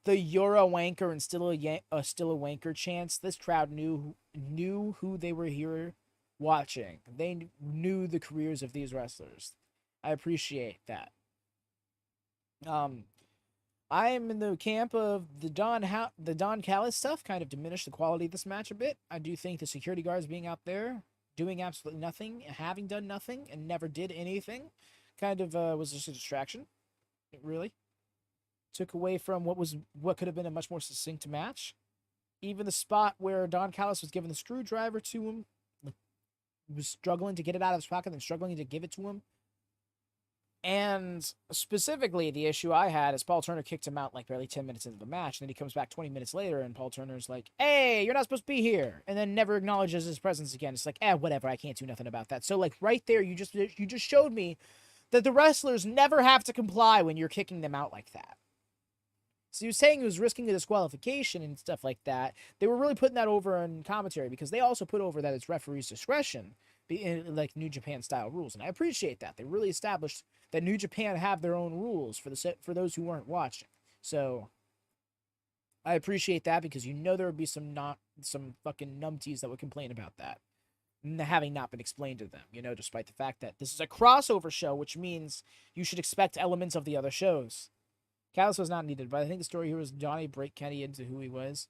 The "you're a wanker" and still a wanker chants. This crowd knew who they were here watching. They knew the careers of these wrestlers. I appreciate that. I am in the camp of the Don Callis stuff kind of diminished the quality of this match a bit. I do think the security guards being out there doing absolutely nothing, having done nothing, and never did anything, kind of was just a distraction. It really took away from what could have been a much more succinct match. Even the spot where Don Callis was giving the screwdriver to him, was struggling to get it out of his pocket and struggling to give it to him. And specifically, the issue I had is Paul Turner kicked him out like barely 10 minutes into the match, and then he comes back 20 minutes later, and Paul Turner's like, "Hey, you're not supposed to be here," and then never acknowledges his presence again. It's like, whatever, I can't do nothing about that. So, like, right there, you just showed me that the wrestlers never have to comply when you're kicking them out like that. So he was saying he was risking a disqualification and stuff like that. They were really putting that over in commentary because they also put over that it's referee's discretion, like New Japan style rules, and I appreciate that. They really established that New Japan have their own rules for those who weren't watching. So I appreciate that because there would be some fucking numpties that would complain about that having not been explained to them, despite the fact that this is a crossover show, which means you should expect elements of the other shows. Callis was not needed, but I think the story here was Johnny break Kenny into who he was.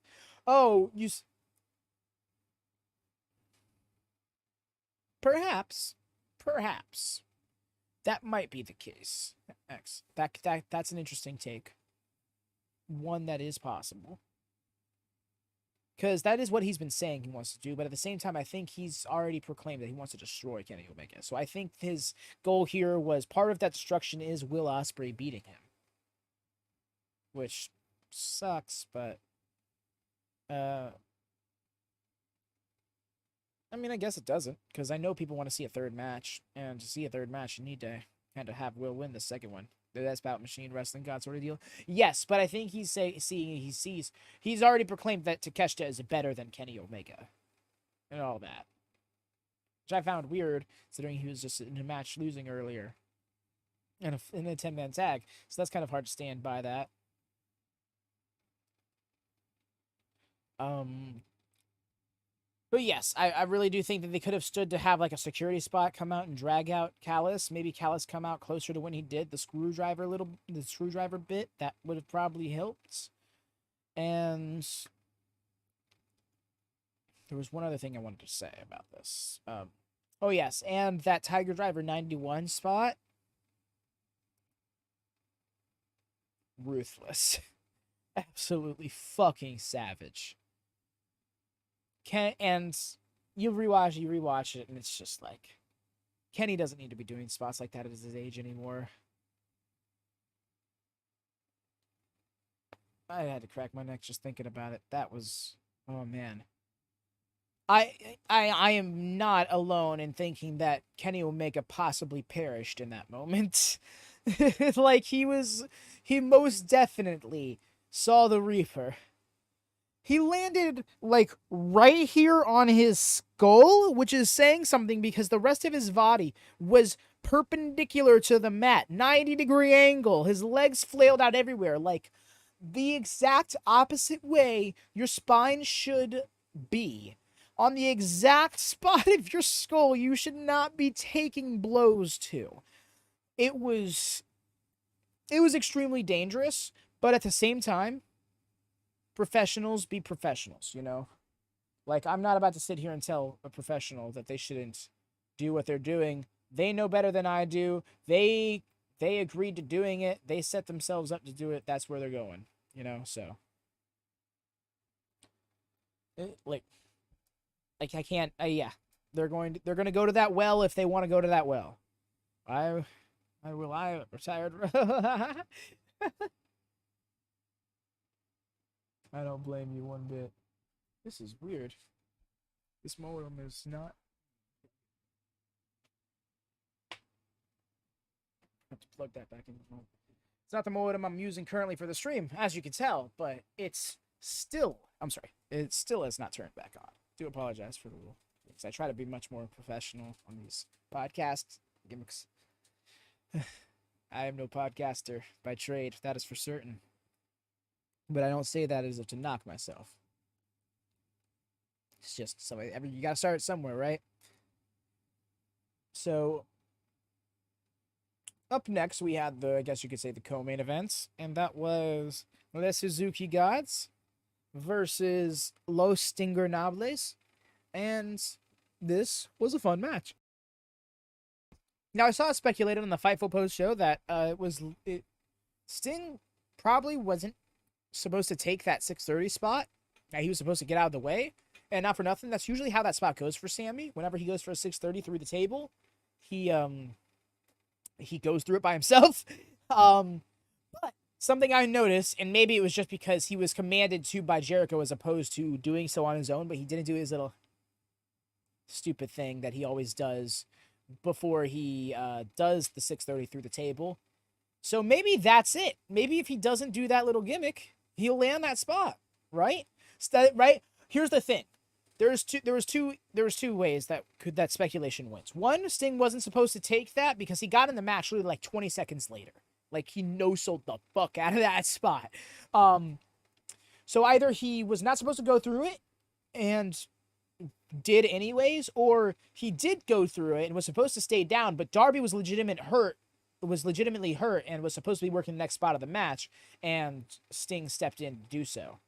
Oh, perhaps that might be the case. That's an interesting take. One that is possible. Because that is what he's been saying he wants to do, but at the same time, I think he's already proclaimed that he wants to destroy Kenny Omega. So I think his goal here was part of that destruction is Will Ospreay beating him. Which sucks, but I mean, I guess it doesn't, because I know people want to see a third match, and to see a third match, you need to kind of have Will win the second one. That's about machine wrestling god sort of deal. Yes, but I think he's already proclaimed that Takeshita is better than Kenny Omega, and all that, which I found weird, considering he was just in a match losing earlier, in a 10-man tag. So that's kind of hard to stand by that. But yes, I really do think that they could have stood to have like a security spot come out and drag out Callis. Maybe Callis come out closer to when he did the screwdriver bit. That would have probably helped. And there was one other thing I wanted to say about this. Oh yes, and that Tiger Driver 91 spot. Ruthless. Absolutely fucking savage. And you rewatch it, and it's just like, Kenny doesn't need to be doing spots like that at his age anymore. I had to crack my neck just thinking about it. That was, oh man. I am not alone in thinking that Kenny Omega possibly perished in that moment. Like, he most definitely saw the Reaper. He landed, like, right here on his skull, which is saying something because the rest of his body was perpendicular to the mat, 90-degree angle. His legs flailed out everywhere, like the exact opposite way your spine should be. On the exact spot of your skull you should not be taking blows to. It was extremely dangerous, but at the same time, professionals be professionals, Like, I'm not about to sit here and tell a professional that they shouldn't do what they're doing. They know better than I do. They agreed to doing it. They set themselves up to do it. That's where they're going, so. Like I can't, yeah. They're going to go to that well if they want to go to that well. I retired. I don't blame you one bit. This is weird. This modem is not. I have to plug that back in. It's not the modem I'm using currently for the stream, as you can tell, but it still has not turned back on. Do apologize for the rule, because I try to be much more professional on these podcast gimmicks. I am no podcaster by trade, that is for certain. But I don't say that as if to knock myself. It's just somebody. You gotta start somewhere, right? So up next we had I guess you could say the co-main events, and that was Les Suzuki Gods versus Los Ingobernables, and this was a fun match. Now I saw it speculated on the Fightful Post show that Sting probably wasn't supposed to take that 630 spot. He was supposed to get out of the way, and not for nothing, that's usually how that spot goes for Sammy. Whenever he goes for a 630 through the table, he goes through it by himself. But something I noticed, and maybe it was just because he was commanded to by Jericho as opposed to doing so on his own, but he didn't do his little stupid thing that he always does before he does the 630 through the table. So maybe that's it. Maybe if he doesn't do that little gimmick, he'll land that spot, right? Right? Here's the thing. There was two ways that speculation wins. One, Sting wasn't supposed to take that because he got in the match literally like 20 seconds later. Like he no-sold the fuck out of that spot. So either he was not supposed to go through it and did anyways, or he did go through it and was supposed to stay down, but Darby was legitimately hurt and was supposed to be working the next spot of the match, and Sting stepped in to do so.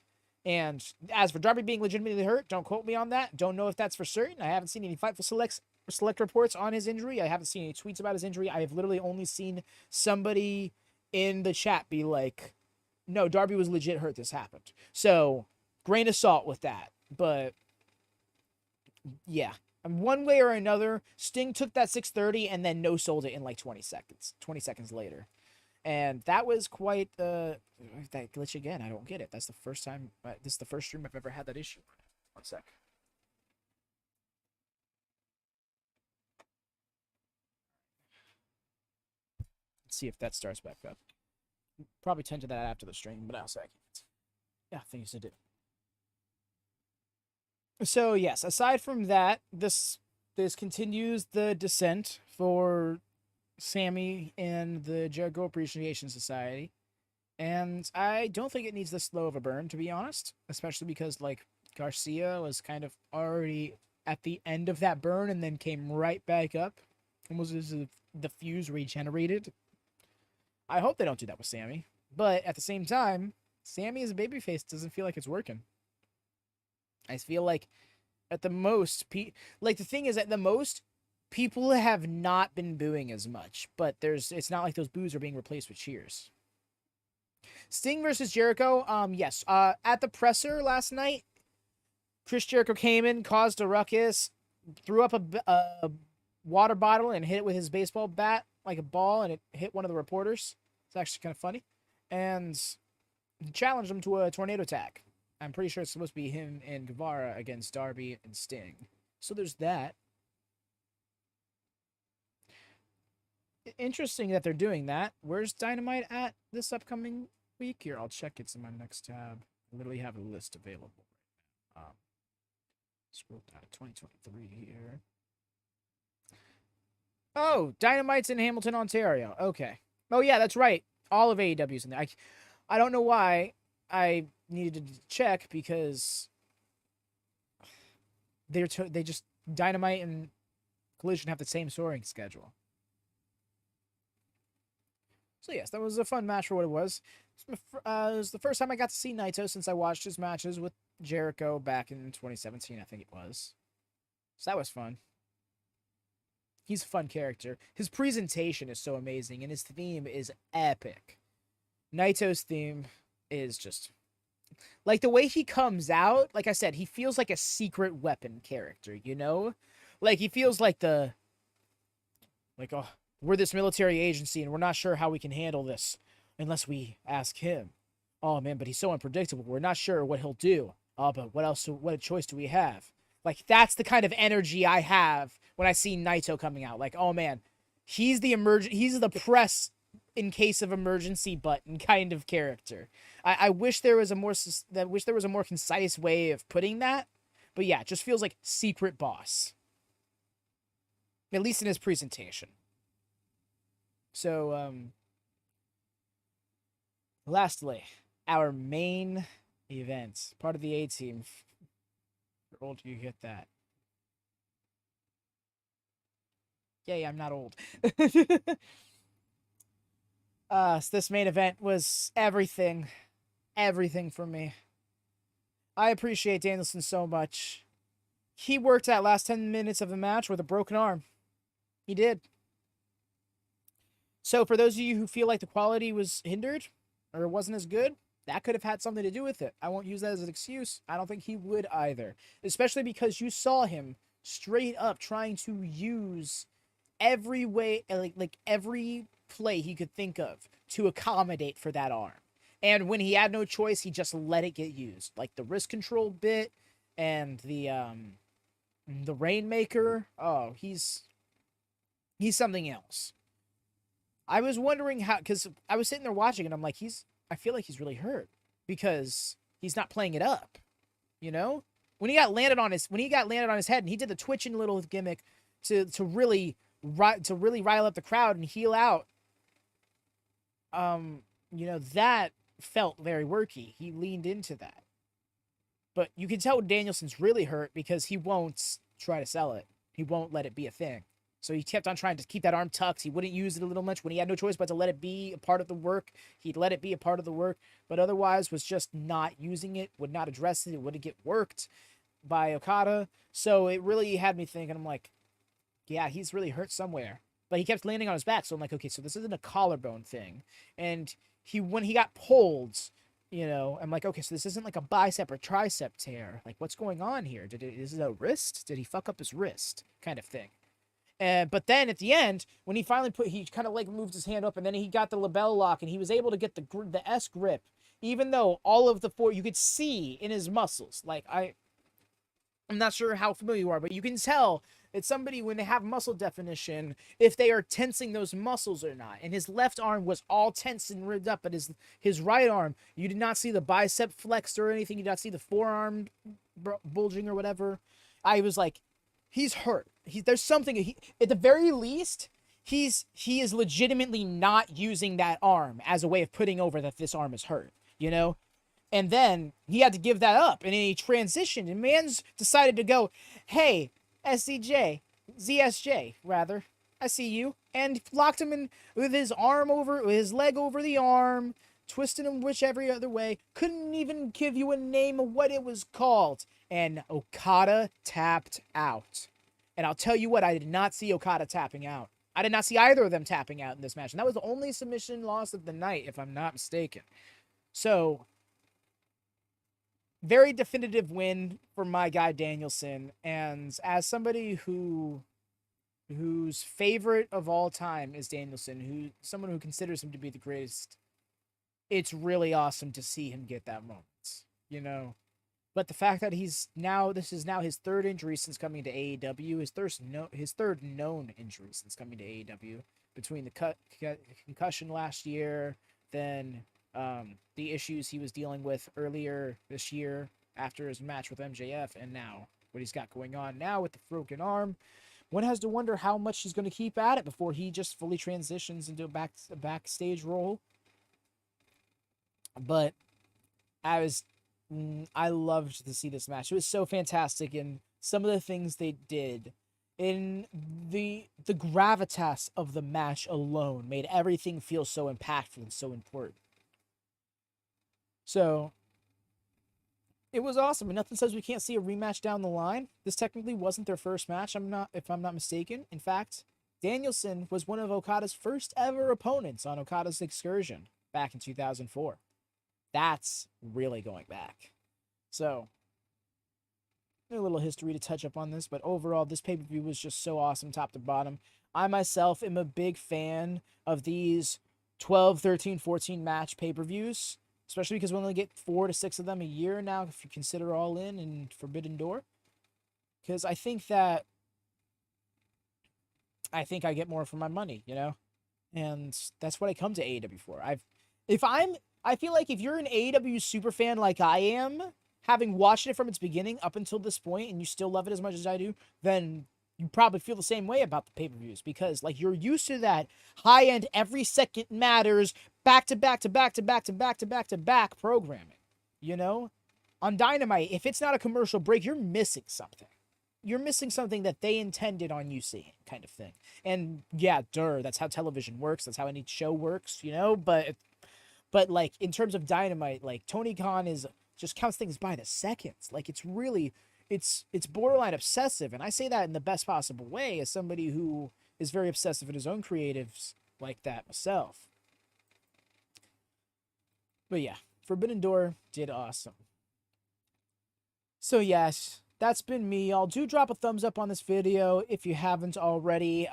And as for Darby being legitimately hurt, don't quote me on that. Don't know if that's for certain. I haven't seen any Fightful Select reports on his injury. I haven't seen any tweets about his injury. I have literally only seen somebody in the chat be like, no, Darby was legit hurt. This happened. So, grain of salt with that. But, yeah. One way or another, Sting took that 630 and then no-sold it in like 20 seconds. 20 seconds later. And that was quite that glitch again. I don't get it. That's the first time. This is the first stream I've ever had that issue. One sec. Let's see if that starts back up. Probably tend to that after the stream, but I'll say I can't. Yeah, things to do. So yes, aside from that, this continues the descent for Sammy and the Jericho Appreciation Society. And I don't think it needs this slow of a burn, to be honest. Especially because, like, Garcia was kind of already at the end of that burn and then came right back up. Almost as if the fuse regenerated. I hope they don't do that with Sammy. But at the same time, Sammy as a babyface doesn't feel like it's working. I feel like at the most, the thing is, at the most, people have not been booing as much. But it's not like those boos are being replaced with cheers. Sting versus Jericho, yes. At the presser last night, Chris Jericho came in, caused a ruckus, threw up a water bottle and hit it with his baseball bat like a ball, and it hit one of the reporters. It's actually kind of funny. And he challenged him to a tornado attack. I'm pretty sure it's supposed to be him and Guevara against Darby and Sting. So there's that. Interesting that they're doing that. Where's Dynamite at this upcoming week? Here, I'll check it's in my next tab. I literally have a list available. Scroll down to 2023 here. Oh, Dynamite's in Hamilton, Ontario. Okay. Oh, yeah, that's right. All of AEW's in there. I don't know why I needed to check, because they just Dynamite and Collision have the same soaring schedule. So yes, that was a fun match for what it was. It was the first time I got to see Naito since I watched his matches with Jericho back in 2017, I think it was. So that was fun. He's a fun character. His presentation is so amazing, and his theme is epic. Naito's theme is just... like, the way he comes out, like I said, he feels like a secret weapon character, you know? Like, he feels like oh, we're this military agency, and we're not sure how we can handle this unless we ask him. Oh, man, but he's so unpredictable. We're not sure what he'll do. Oh, but what choice do we have? Like, that's the kind of energy I have when I see Naito coming out. Like, oh, man, he's the press in case of emergency button kind of character. I wish there was a more concise way of putting that. But yeah, it just feels like secret boss. At least in his presentation. So, lastly, our main event, part of the A-Team. How old do you get that? Yay, I'm not old. So this main event was everything for me. I appreciate Danielson so much. He worked that last 10 minutes of the match with a broken arm. He did. So for those of you who feel like the quality was hindered or wasn't as good, that could have had something to do with it. I won't use that as an excuse. I don't think he would either. Especially because you saw him straight up trying to use every way, like every play he could think of to accommodate for that arm. And when he had no choice, he just let it get used. Like the wrist control bit and the Rainmaker. Oh, he's something else. I was wondering how, because I was sitting there watching and I'm like, I feel like he's really hurt. because he's not playing it up, you know? When he got landed on his head and he did the twitching little gimmick to really rile up the crowd and heel out, that felt very worky. He leaned into that. But you can tell Danielson's really hurt because he won't try to sell it. He won't let it be a thing. So he kept on trying to keep that arm tucked. He wouldn't use it a little much. When he had no choice but to let it be a part of the work, he'd let it be a part of the work. But otherwise was just not using it, would not address it. It wouldn't get worked by Okada. So it really had me thinking, I'm like, yeah, he's really hurt somewhere. But he kept landing on his back. So I'm like, okay, so this isn't a collarbone thing. And when he got pulled, I'm like, okay, so this isn't like a bicep or tricep tear. Like, what's going on here? Is it a wrist? Did he fuck up his wrist? Kind of thing. But then at the end, when he finally he kind of like moved his hand up and then he got the label lock and he was able to get the S grip, even though all of the four, you could see in his muscles. Like, I'm not sure how familiar you are, but you can tell it's somebody when they have muscle definition, if they are tensing those muscles or not. And his left arm was all tense and ripped up, but his right arm, you did not see the bicep flexed or anything. You did not see the forearm bulging or whatever. I was like, he's hurt. There's something, at the very least, he is legitimately not using that arm as a way of putting over that this arm is hurt, And then he had to give that up, and then he transitioned, and Mans decided to go, hey, ZSJ, rather, I see you, and locked him in with his leg over the arm, twisted him whichever other way, couldn't even give you a name of what it was called, and Okada tapped out. And I'll tell you what, I did not see Okada tapping out. I did not see either of them tapping out in this match, and that was the only submission loss of the night, if I'm not mistaken. So, very definitive win for my guy Danielson, and as somebody whose favorite of all time is Danielson, someone who considers him to be the greatest, it's really awesome to see him get that moment, But the fact that this is now his third injury since coming to AEW, his third known injury since coming to AEW, between the concussion last year, then the issues he was dealing with earlier this year after his match with MJF, and now what he's got going on now with the broken arm. One has to wonder how much he's going to keep at it before he just fully transitions into a backstage role. But I loved to see this match. It was so fantastic, and some of the things they did in the gravitas of the match alone made everything feel so impactful and so important. So it was awesome, and nothing says we can't see a rematch down the line. This technically wasn't their first match, if I'm not mistaken. In fact, Danielson was one of Okada's first ever opponents on Okada's excursion back in 2004. That's really going back. So, a little history to touch up on this, but overall, this pay-per-view was just so awesome top to bottom. I myself am a big fan of these 12, 13, 14 match pay-per-views, especially because we only get 4 to 6 of them a year now, if you consider All In and Forbidden Door. Because I think I get more for my money, And that's what I come to AEW for. I feel like if you're an AEW super fan like I am, having watched it from its beginning up until this point, and you still love it as much as I do, then you probably feel the same way about the pay-per-views, because like you're used to that high-end, every second matters, back-to-back programming, On Dynamite, if it's not a commercial break, you're missing something. You're missing something that they intended on you seeing, kind of thing. And yeah, that's how television works. That's how any show works, But like in terms of Dynamite, like Tony Khan just counts things by the seconds. Like it's borderline obsessive, and I say that in the best possible way as somebody who is very obsessive in his own creatives like that myself. But yeah, Forbidden Door did awesome. So yes, that's been me. Y'all do drop a thumbs up on this video if you haven't already.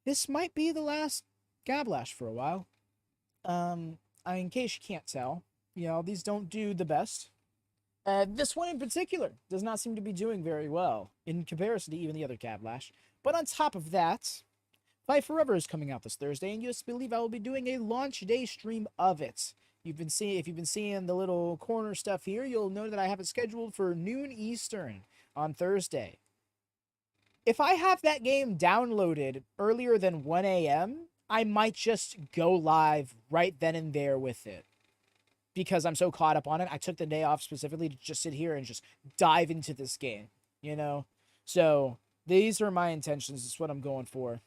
This might be the last Gablash for a while. In case you can't tell, these don't do the best. This one in particular does not seem to be doing very well in comparison to even the other Gablash. But on top of that, Fight Forever is coming out this Thursday, and you just believe I will be doing a launch day stream of it. if you've been seeing the little corner stuff here, you'll know that I have it scheduled for noon Eastern on Thursday. If I have that game downloaded earlier than 1 a.m., I might just go live right then and there with it. Because I'm so caught up on it. I took the day off specifically to just sit here and just dive into this game, you know? So, these are my intentions. It's what I'm going for.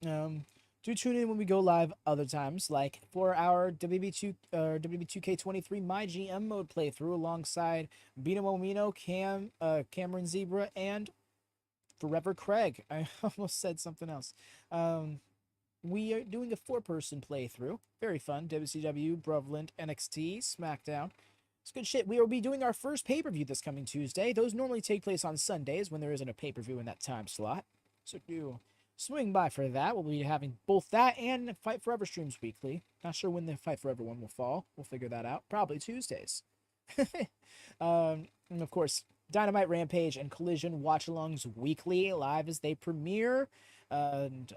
Do tune in when we go live other times, like for our WB2K23 MyGM mode playthrough alongside Bino Momino, Cameron Zebra, and Forever Craig. I almost said something else. We are doing a 4-person playthrough. Very fun. WCW, Brevland, NXT, SmackDown. It's good shit. We will be doing our first pay-per-view this coming Tuesday. Those normally take place on Sundays when there isn't a pay-per-view in that time slot. So do swing by for that. We'll be having both that and Fight Forever streams weekly. Not sure when the Fight Forever one will fall. We'll figure that out. Probably Tuesdays. And of course, Dynamite, Rampage, and Collision Watchalongs weekly live as they premiere. And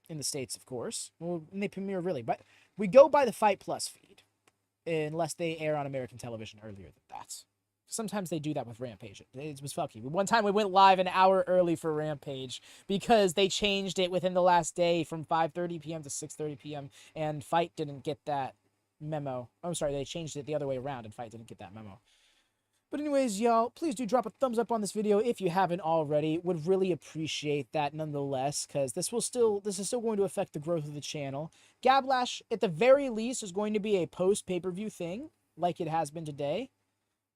in the States, of course. Well, and they premiere really. But we go by the Fight Plus feed. Unless they air on American television earlier than that. Sometimes they do that with Rampage. It was fucky. One time we went live an hour early for Rampage because they changed it within the last day from 5:30 p.m. to 6:30 p.m. and Fight didn't get that memo. I'm sorry, they changed it the other way around and Fight didn't get that memo. But anyways, y'all, please do drop a thumbs up on this video if you haven't already. Would really appreciate that nonetheless, because this is still going to affect the growth of the channel. Gablash, at the very least, is going to be a post-pay-per-view thing, like it has been today.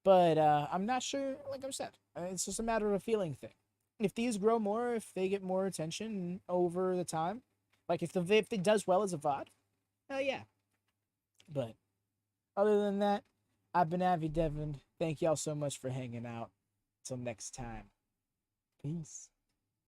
But I'm not sure, like I said. It's just a matter of a feeling thing. If these grow more, if they get more attention over the time, like if it does well as a VOD, yeah. But other than that, I've been Avi Devin. Thank y'all so much for hanging out. Till next time. Peace.